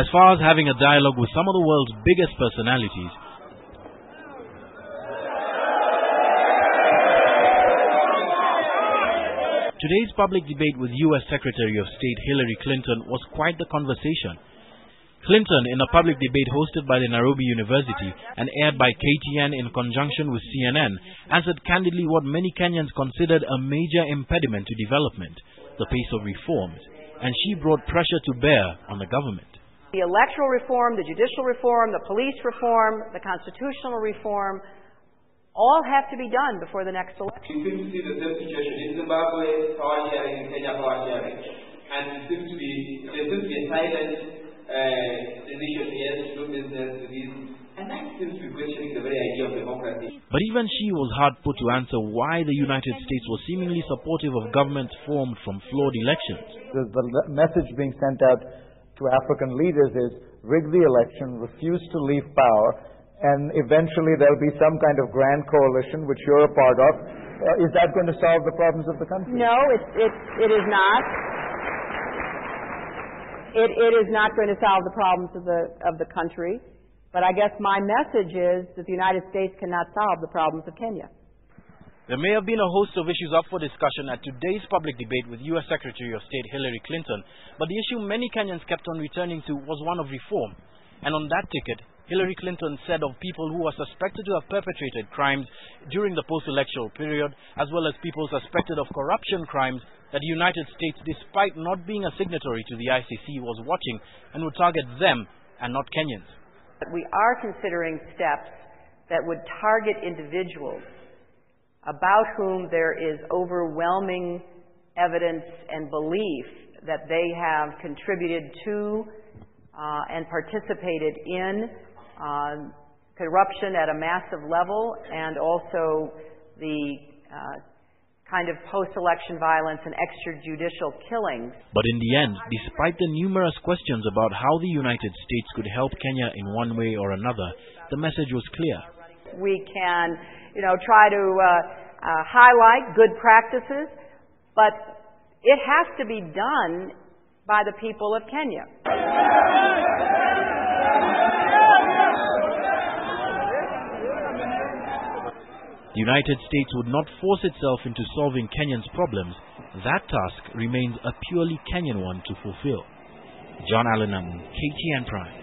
as far as having a dialogue with some of the world's biggest personalities. Today's public debate with U.S. Secretary of State Hillary Clinton was quite the conversation. Clinton, in a public debate hosted by the Nairobi University and aired by KTN in conjunction with CNN, answered candidly what many Kenyans considered a major impediment to development, the pace of reforms, and she brought pressure to bear on the government. The electoral reform, the judicial reform, the police reform, the constitutional reform, all have to be done before the next election. We seem to see the same situation in Zimbabwe, power sharing, in Kenya, power sharing. And there seems to be a silent decision here to do business with this. And that seems to be questioning the very idea of democracy. But even she was hard put to answer why the United States was seemingly supportive of governments formed from flawed elections. The message being sent out to African leaders is rig the election, refuse to leave power, and eventually there will be some kind of grand coalition, which you're a part of. Is that going to solve the problems of the country? No, it is not. It is not going to solve the problems of the country. But I guess my message is that the United States cannot solve the problems of Kenya. There may have been a host of issues up for discussion at today's public debate with U.S. Secretary of State Hillary Clinton, but the issue many Kenyans kept on returning to was one of reform. And on that ticket, Hillary Clinton said of people who are suspected to have perpetrated crimes during the post-electoral period, as well as people suspected of corruption crimes, that the United States, despite not being a signatory to the ICC, was watching and would target them and not Kenyans. We are considering steps that would target individuals about whom there is overwhelming evidence and belief that they have contributed to and participated in corruption at a massive level, and also the kind of post-election violence and extrajudicial killings. But in the end, despite the numerous questions about how the United States could help Kenya in one way or another, the message was clear. We can, try to highlight good practices, but it has to be done by the people of Kenya. The United States would not force itself into solving Kenyans' problems. That task remains a purely Kenyan one to fulfill. John Allen, KTN Prime.